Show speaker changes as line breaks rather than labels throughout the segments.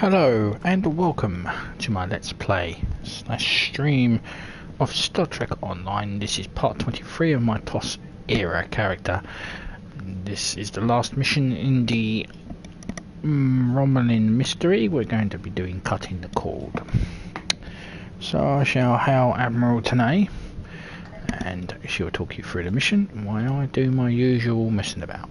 Hello and welcome to my Let's Play / stream of Star Trek Online. This is part 23 of my TOS era character. This is the last mission in the Romulan Mystery. We're going to be doing cutting the cord. So I shall hail Admiral Tanay and she'll talk you through the mission while I do my usual messing about.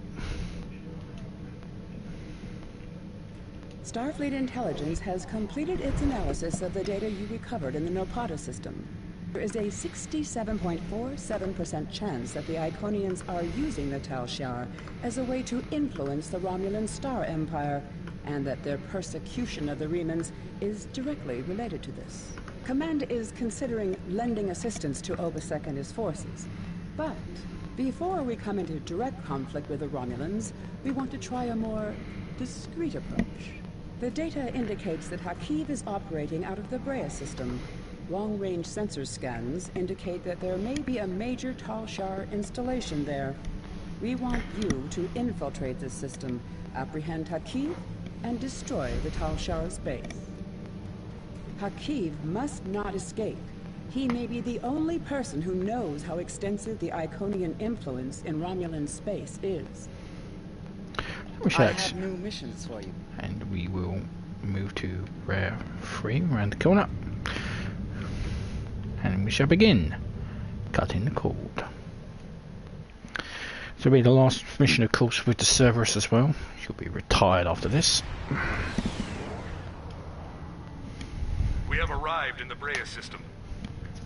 Starfleet intelligence has completed its analysis of the data you recovered in the Nopada System. There is a 67.47% chance that the Iconians are using the Tal Shair as a way to influence the Romulan Star Empire, and that their persecution of the Remans is directly related to this. Command is considering lending assistance to Obasek and his forces. But before we come into direct conflict with the Romulans, we want to try a more discreet approach. The data indicates that Hakeev is operating out of the Brea System. Long-range sensor scans indicate that there may be a major Tal Shair installation there. We want you to infiltrate this system, apprehend Hakeev, and destroy the Tal Shair's base. Hakeev must not escape. He may be the only person who knows how extensive the Iconian influence in Romulan space is. I have new missions for you.
And we will move to Brea 3 around the corner. And we shall begin cutting the cord. So it'll be the last mission, of course, with the Cerberus as well. She'll be retired after this.
We have arrived in the Brea System.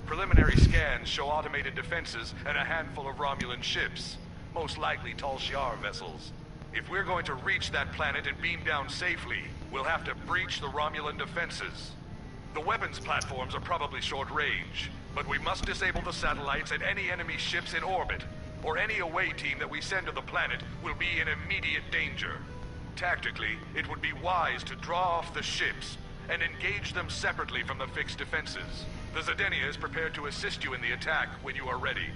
Preliminary scans show automated defenses and a handful of Romulan ships, most likely Tal Shair vessels. If we're going to reach that planet and beam down safely, we'll have to breach the Romulan defenses. The weapons platforms are probably short range, but we must disable the satellites and any enemy ships in orbit, or any away team that we send to the planet will be in immediate danger. Tactically, it would be wise to draw off the ships and engage them separately from the fixed defenses. The Zedenia is prepared to assist you in the attack when you are ready.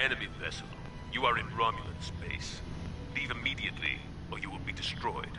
Enemy vessel, you are in Romulan space. Leave immediately, or you will be destroyed.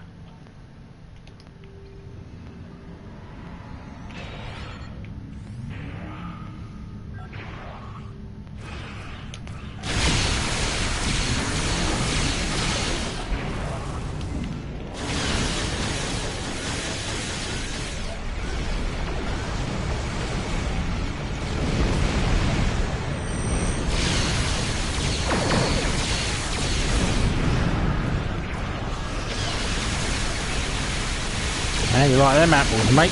And you like them apples, mate.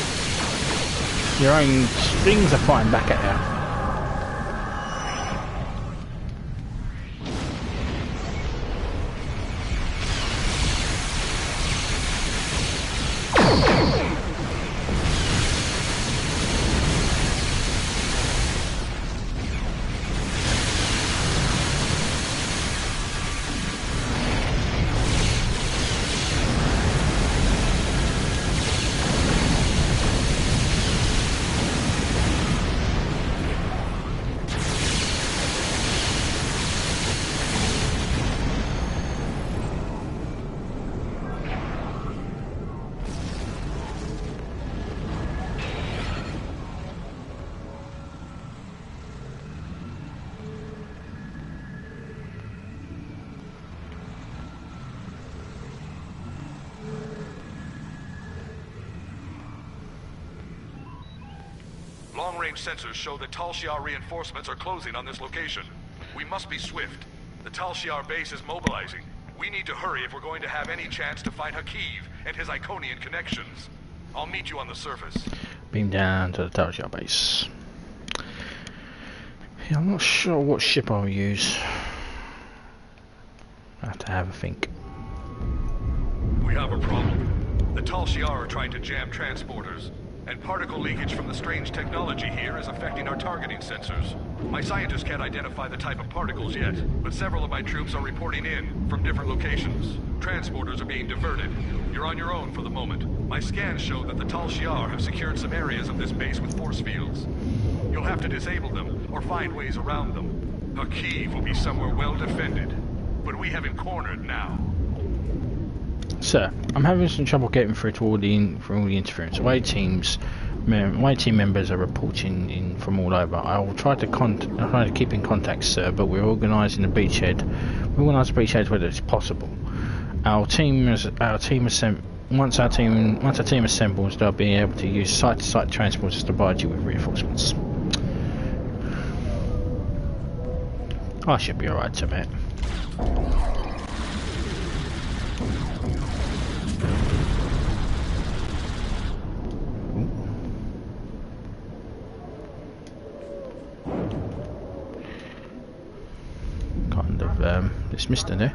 Your own strings are fighting back at you.
Long-range sensors show that Tal Shair reinforcements are closing on this location. We must be swift. The Tal Shair base is mobilizing. We need to hurry if we're going to have any chance to find Hakeev and his Iconian connections. I'll meet you on the surface.
Beam down to the Tal Shair base. Yeah, I'm not sure what ship I'll use. I have to have a think.
We have a problem. The Tal Shair are trying to jam transporters, and particle leakage from the strange technology here is affecting our targeting sensors. My scientists can't identify the type of particles yet, but several of my troops are reporting in from different locations. Transporters are being diverted. You're on your own for the moment. My scans show that the Tal Shair have secured some areas of this base with force fields. You'll have to disable them, or find ways around them. Hakeev will be somewhere well defended, but we have him cornered now.
Sir, I'm having some trouble getting through to all the interference. Away team members are reporting in from all over. I will try to keep in contact, sir, but we're organising a beachhead. We organise beachheads whether it's possible. Once our team assembles, they'll be able to use site-to-site transporters to provide you with reinforcements. I should be alright, Tibet. Kind of dismissed it there.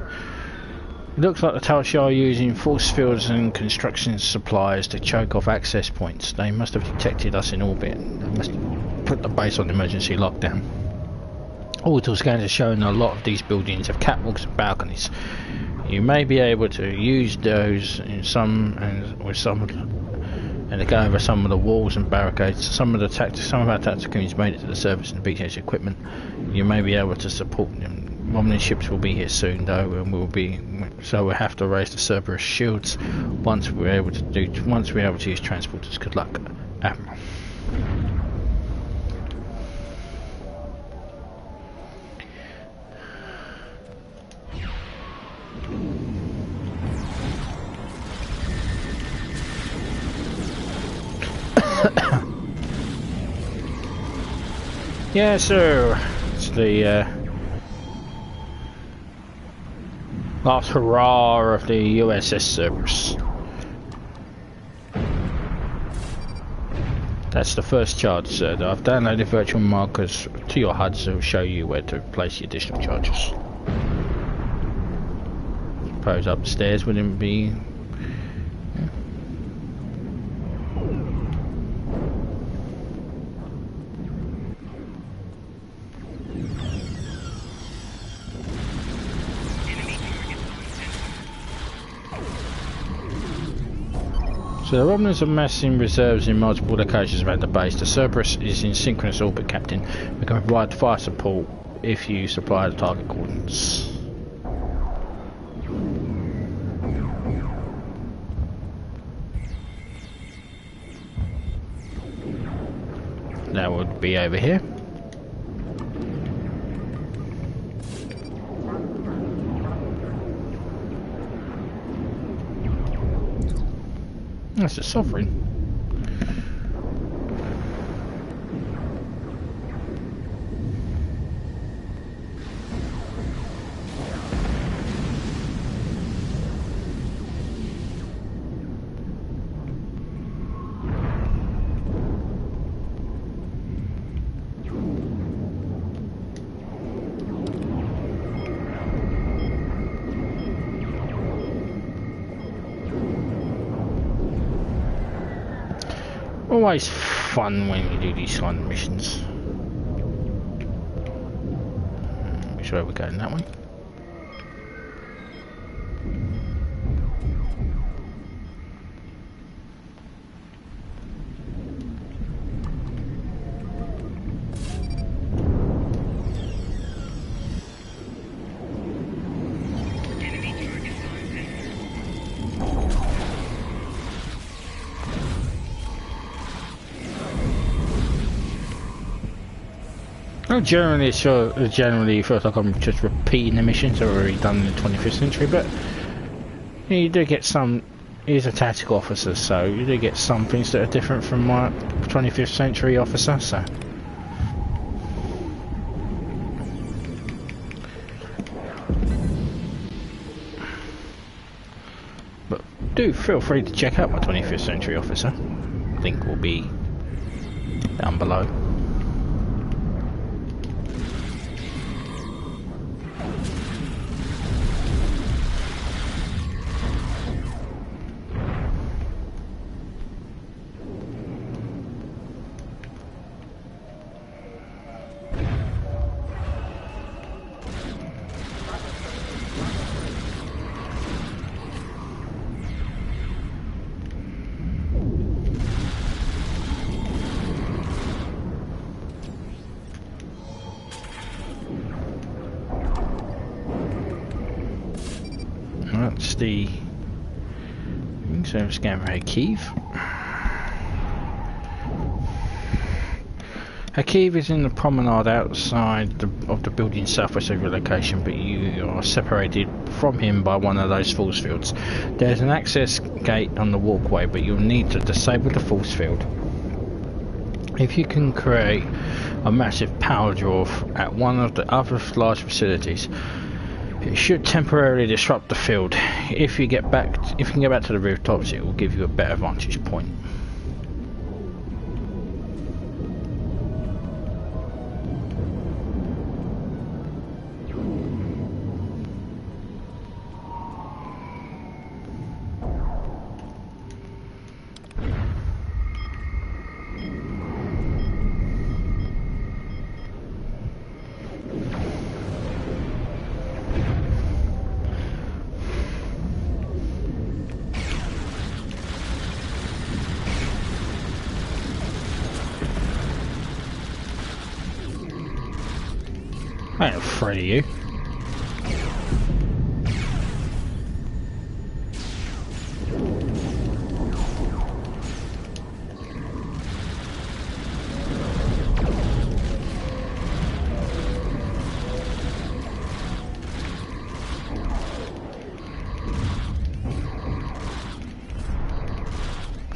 It looks like the Tal Shair are using force fields and construction supplies to choke off access points. They must have detected us in orbit. They must have put the base on emergency lockdown. Orbital scans are showing a lot of these buildings have catwalks and balconies. You may be able to use those in and to go over some of the walls and barricades. Some of our tactical units made it to the surface and the beachhead's equipment. You may be able to support them. Romulan ships will be here soon, though, and we'll have to raise the Cerberus shields once we're able to use transporters. Good luck, Admiral. Yeah, sir. It's the last hurrah of the USS Cerberus. That's the first charge, sir. I've downloaded virtual markers to your HUDs that will show you where to place the additional charges. Suppose upstairs wouldn't be. So the Romulans are massing reserves in multiple locations around the base. The Cerberus is in synchronous orbit, Captain. We can provide fire support if you supply the target coordinates. That would be over here. That's a sovereign. Always fun when you do these kind of missions. Which way we're going? That way? Generally it feels like I'm just repeating the missions I've already done in the 25th century, but you do get some. He's a tactical officer, so you do get some things that are different from my 25th century officer. So, but do feel free to check out my 25th century officer. Link will be down below. That's the So scan for Hakeev. Hakeev is in the promenade outside of the building southwest of your location, but you are separated from him by one of those force fields. There's an access gate on the walkway, but you'll need to disable the force field. If you can create a massive power draw at one of the other large facilities, it should temporarily disrupt the field. If you can get back to the rooftops, it will give you a better vantage point. I ain't afraid of you.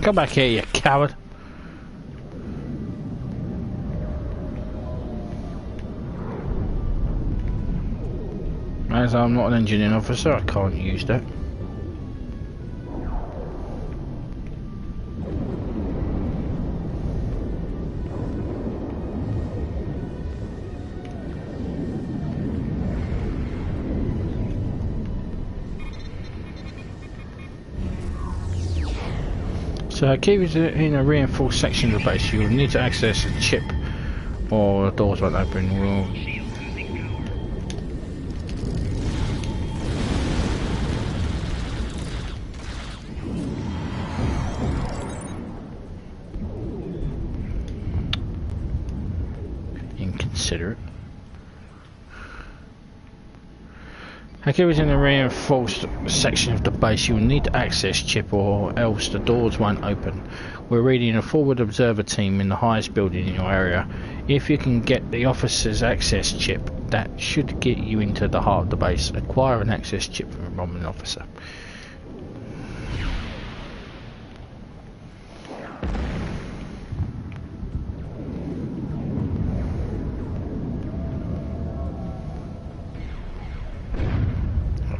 Come back here, you coward. As I'm not an engineering officer, I can't use that. So Hakeev is in a reinforced section of the base. You'll need to access a chip or the doors won't open. Inconsiderate. Hakeev is in a reinforced section of the base. You will need to access chip or else the doors won't open. We're reading a forward observer team in the highest building in your area. If you can get the officer's access chip, that should get you into the heart of the base. Acquire an access chip from a Romulan officer.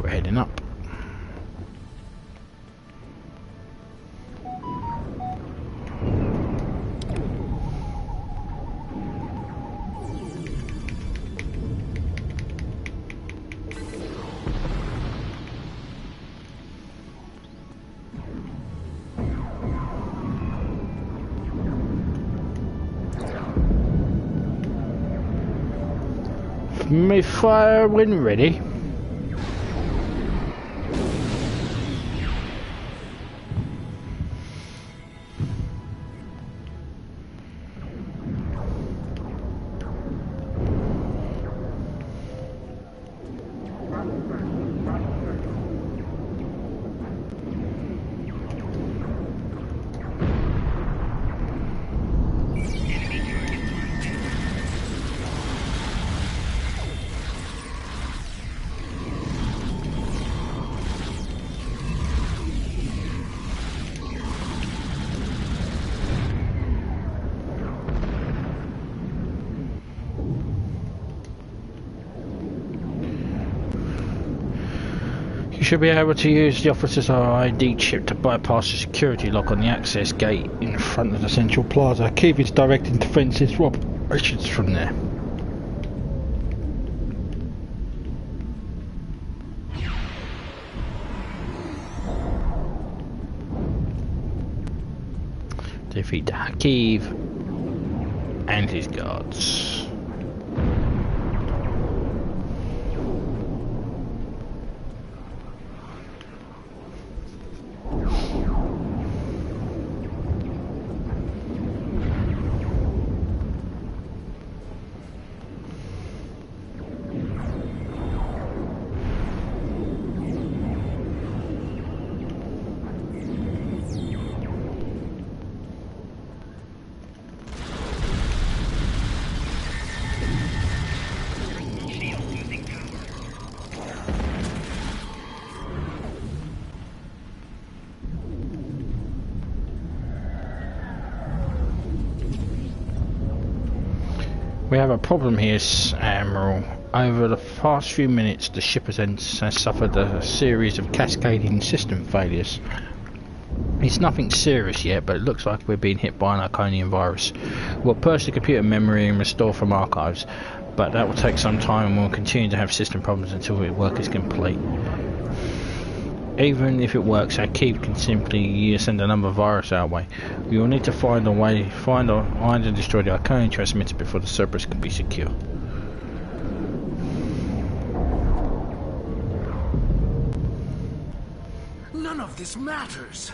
We're heading up. Me fire when ready. You should be able to use the officer's ID chip to bypass the security lock on the access gate in front of the central plaza. Hakeev is directing defensive operations from there. Defeat Hakeev and his guards. We have a problem here, Admiral. Over the past few minutes, the ship has suffered a series of cascading system failures. It's nothing serious yet, but it looks like we're being hit by an Iconian virus. We'll purge the computer memory and restore from archives, but that will take some time and we'll continue to have system problems until the work is complete. Even if it works, Hakeev can simply send another virus our way. We will need to find and destroy the Iconian transmitter before the Cerberus can be secure.
None of this matters.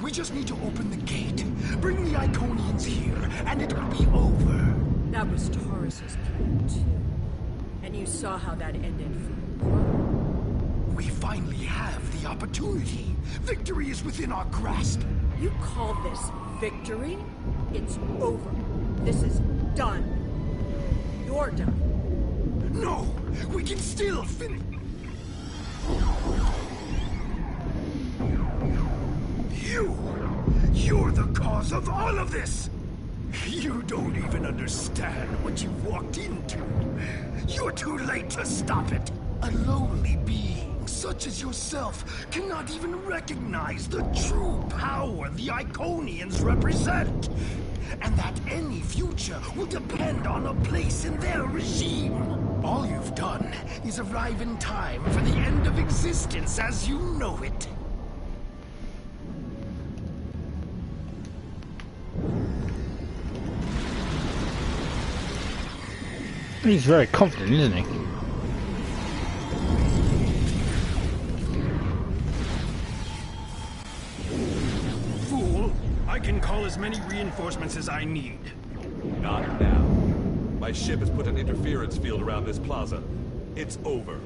We just need to open the gate, bring the Iconians here, and it will be over.
That was Taurus's plan, too. And you saw how that ended for Brea.
We finally have the opportunity. Victory is within our grasp.
You call this victory? It's over. This is done. You're done.
No! We can still finish. You're the cause of all of this! You don't even understand what you walked into. You're too late to stop it. A lowly being such as yourself cannot even recognize the true power the Iconians represent. And that any future will depend on a place in their regime. All you've done is arrive in time for the end of existence as you know it.
He's very confident, isn't he?
Fool! I can call as many reinforcements as I need.
Not now. My ship has put an interference field around this plaza. It's over.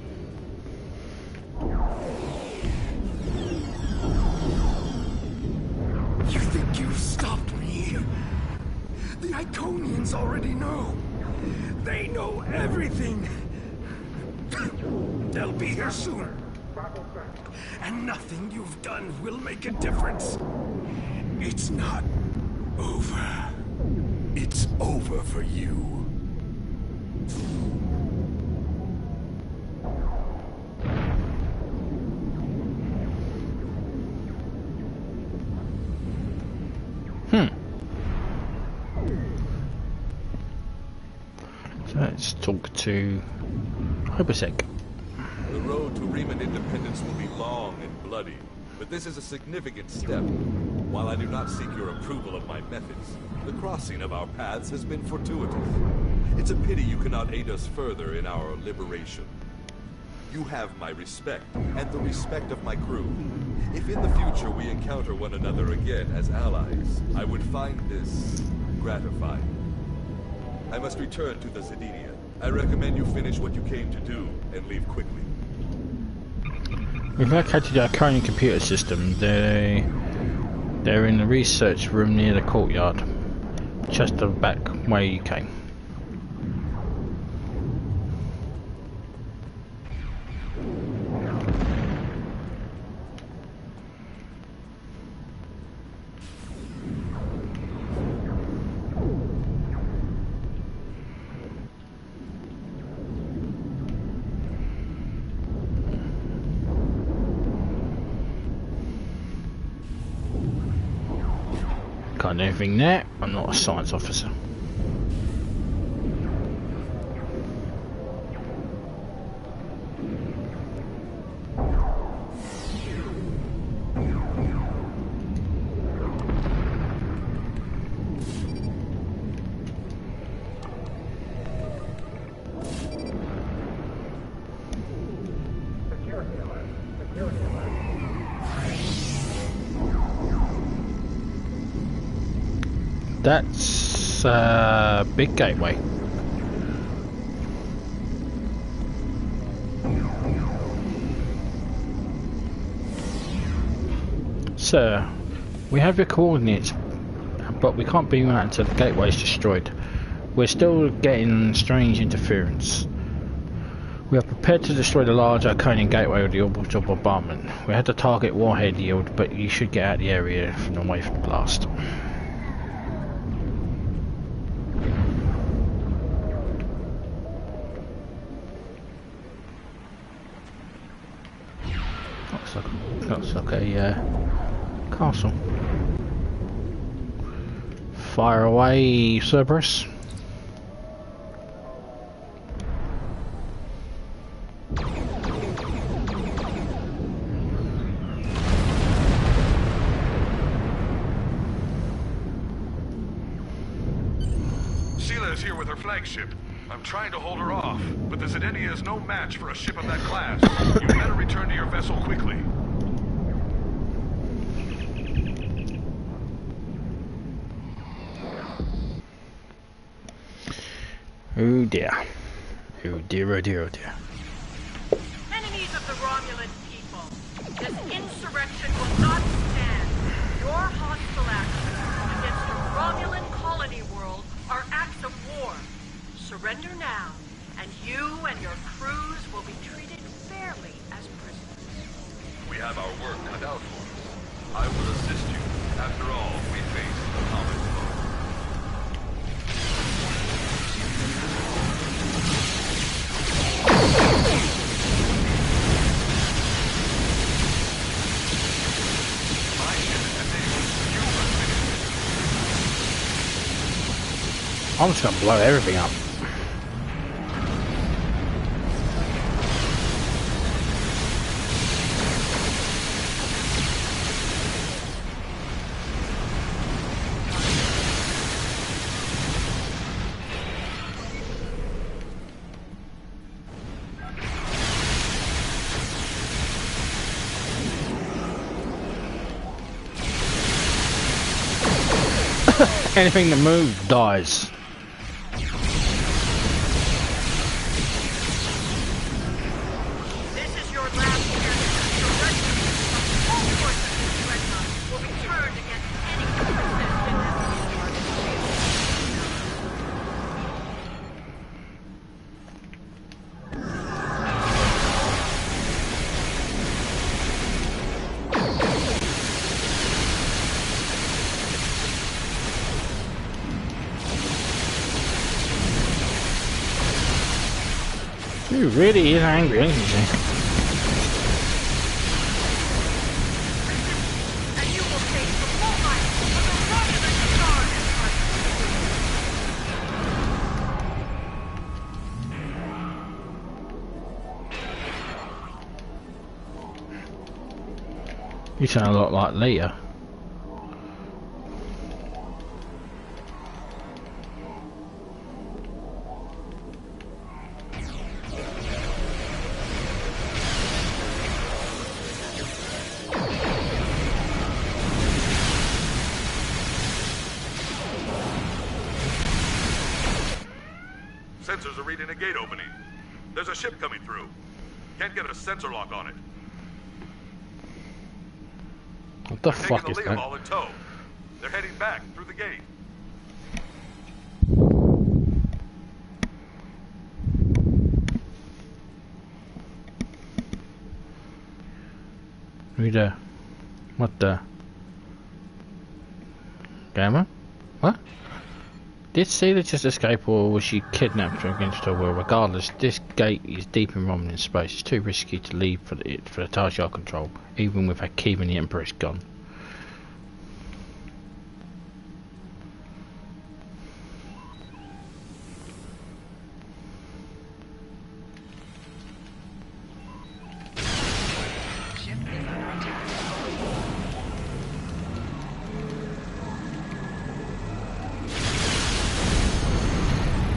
You think you've stopped me? The Iconians already know. They know everything. They'll be here soon. And nothing you've done will make a difference. It's not over. It's over for you.
Let's talk to Hypersec.
The road to Riemann independence will be long and bloody, but this is a significant step. While I do not seek your approval of my methods, the crossing of our paths has been fortuitous. It's a pity you cannot aid us further in our liberation. You have my respect, and the respect of my crew. If in the future we encounter one another again as allies, I would find this gratifying. I must return to the Zedinia. I recommend you finish what you came to do and leave quickly.
We've located the Iconian computer system. They're in the research room near the courtyard, just the back way you came. Can't do anything there. I'm not a science officer. That's a big gateway. Sir, we have your coordinates, but we can't beam out until the gateway is destroyed. We're still getting strange interference. We are prepared to destroy the large Iconian gateway with the orbital bombardment. We had to target warhead yield, but you should get out of the area from away from the blast. looks like a castle. Fire away, Cerberus.
Here with her flagship. I'm trying to hold her off, but the Zedenia is no match for a ship of that class. You better return to your vessel quickly.
Oh dear. Oh dear, oh dear, oh dear.
Enemies of the Romulan people, this insurrection will not stand. Your hostile actions against a Romulan colony world are acts of war. Surrender now, and you and your crews will be treated fairly as prisoners.
We have our work cut out for us. I will assist you. After all, we face a common foe. My ship is enabled. You must finish it.
I'm just gonna blow everything up. Anything that moves dies.
This is your last chance. Your regiment of all forces in Dreadnought will be turned against any who persist in this
You really is angry, isn't he?
and you will face the full might of the Romulan Star Empire.
You sound a lot like Leah.
Sensors are reading a gate opening. There's a ship coming through. Can't get a sensor lock on it.
What the
They're
fuck
taking
is
the
that?
Leomol in tow. They're heading back through the gate.
Reader. What the? Gamma? What? Did Seela just escape, or was she kidnapped against her will? Regardless, this gate is deep in Romulan space. It's too risky to leave for the Tal Shair control, even with Hakeev and the Empress gone.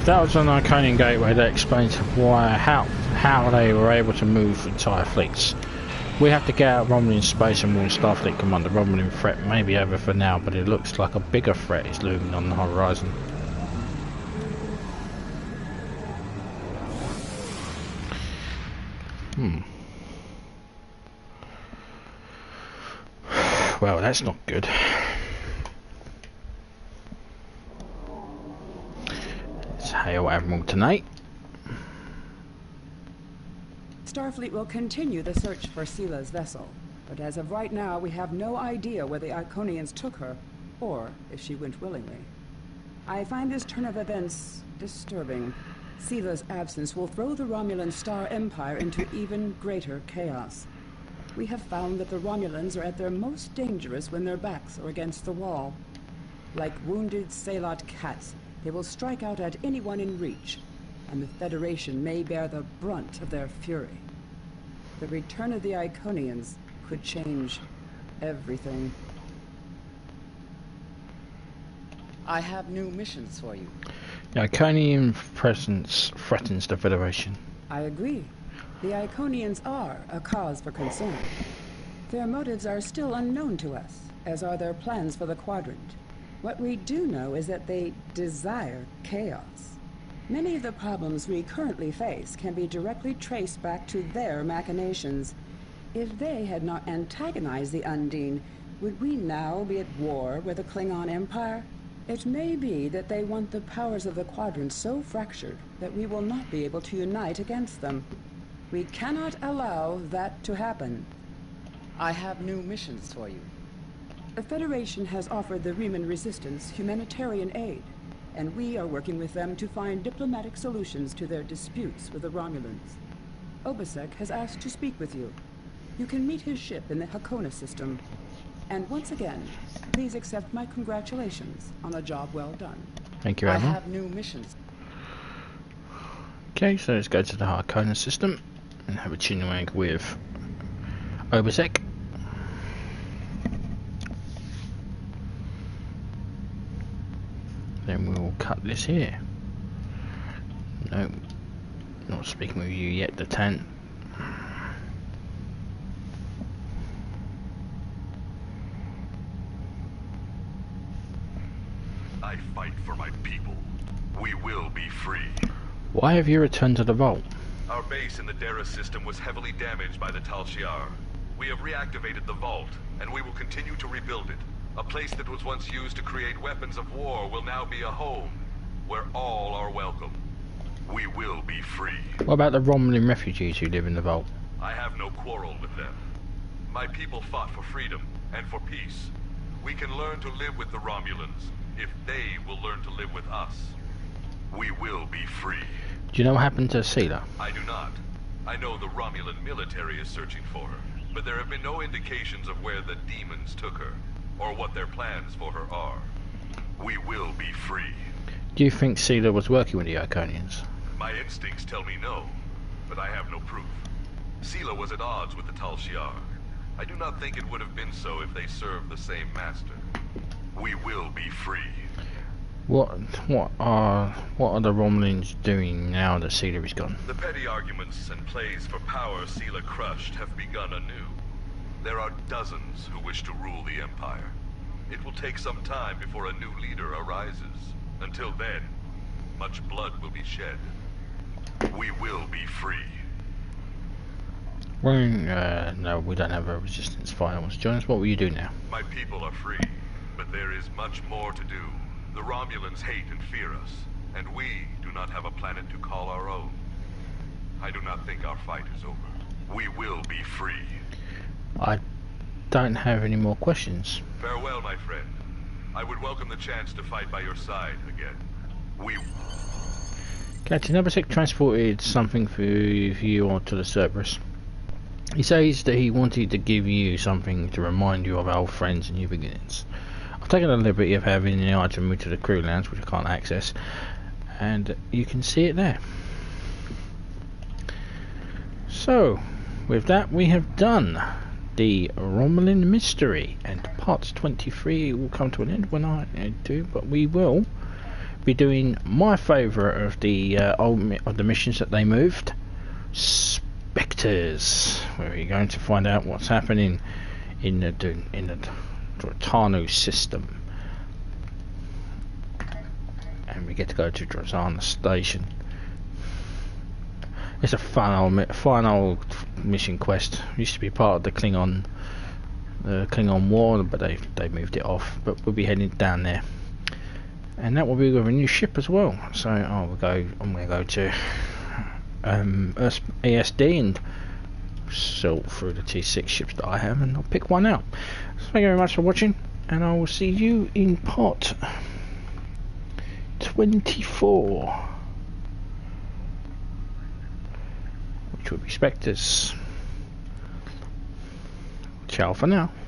That was an Iconian gateway that explains how they were able to move entire fleets. We have to get out of Romulan space and warn Starfleet Commander. Romulan threat may be over for now, but it looks like a bigger threat is looming on the horizon. Well, that's not good. Hail Admiral tonight.
Starfleet will continue the search for Seela's vessel, but as of right now, we have no idea where the Iconians took her, or if she went willingly. I find this turn of events disturbing. Seela's absence will throw the Romulan Star Empire into even greater chaos. We have found that the Romulans are at their most dangerous when their backs are against the wall. Like wounded Salot cats, they will strike out at anyone in reach, and the Federation may bear the brunt of their fury. The return of the Iconians could change everything. I have new missions for you.
The Iconian presence threatens the Federation.
I agree. The Iconians are a cause for concern. Their motives are still unknown to us, as are their plans for the Quadrant. What we do know is that they desire chaos. Many of the problems we currently face can be directly traced back to their machinations. If they had not antagonized the Undine, would we now be at war with the Klingon Empire? It may be that they want the powers of the Quadrant so fractured that we will not be able to unite against them. We cannot allow that to happen. I have new missions for you. The Federation has offered the Riemann Resistance humanitarian aid, and we are working with them to find diplomatic solutions to their disputes with the Romulans. Obasek has asked to speak with you. You can meet his ship in the Hakona system. And once again, please accept my congratulations on a job well done.
Thank you,
I
Admiral.
have new missions.
Okay, so let's go to the Hakona system and have a chinwag with Obasek. Then we'll cut this here. No, not speaking with you yet, the 10.
I fight for my people. We will be free.
Why have you returned to the vault?
Our base in the Brea System was heavily damaged by the Tal Shair. We have reactivated the vault, and we will continue to rebuild it. A place that was once used to create weapons of war will now be a home, where all are welcome. We will be free.
What about the Romulan refugees who live in the vault?
I have no quarrel with them. My people fought for freedom and for peace. We can learn to live with the Romulans, if they will learn to live with us. We will be free.
Do you know what happened to Sela?
I do not. I know the Romulan military is searching for her, but there have been no indications of where the demons took her, or what their plans for her are. We will be free.
Do you think Sela was working with the Iconians?
My instincts tell me no, but I have no proof. Sela was at odds with the Tal Shair. I do not think it would have been so if they served the same master. We will be free.
What are the Romulans doing now that Sela is gone?
The petty arguments and plays for power Sela crushed have begun anew. There are dozens who wish to rule the Empire. It will take some time before a new leader arises. Until then, much blood will be shed. We will be free.
No, we don't have a resistance fighter wants to join us. What will you do now?
My people are free, but there is much more to do. The Romulans hate and fear us, and we do not have a planet to call our own. I do not think our fight is over. We will be free.
I don't have any more questions.
Farewell, my friend. I would welcome the chance to fight by your side again.
Captain Obasek transported something for you onto the Cerberus. He says that he wanted to give you something to remind you of our friends and new beginnings. I've taken the liberty of having the item moved to the crew lounge, which I can't access, and you can see it there. So, with that, we have done the Romulan Mystery, and part 23 will come to an end when I do, but we will be doing my favourite of the missions that they moved, Spectres, where we're going to find out what's happening in the Tanu system, and we get to go to Drozana Station. It's a fun old mission quest. It used to be part of the Klingon War, but they moved it off. But we'll be heading down there, and that will be with a new ship as well. So I'm going to go to ESD and sort through the T6 ships that I have, and I'll pick one out. So thank you very much for watching, and I will see you in part 24, which will be Spectres. Ciao for now.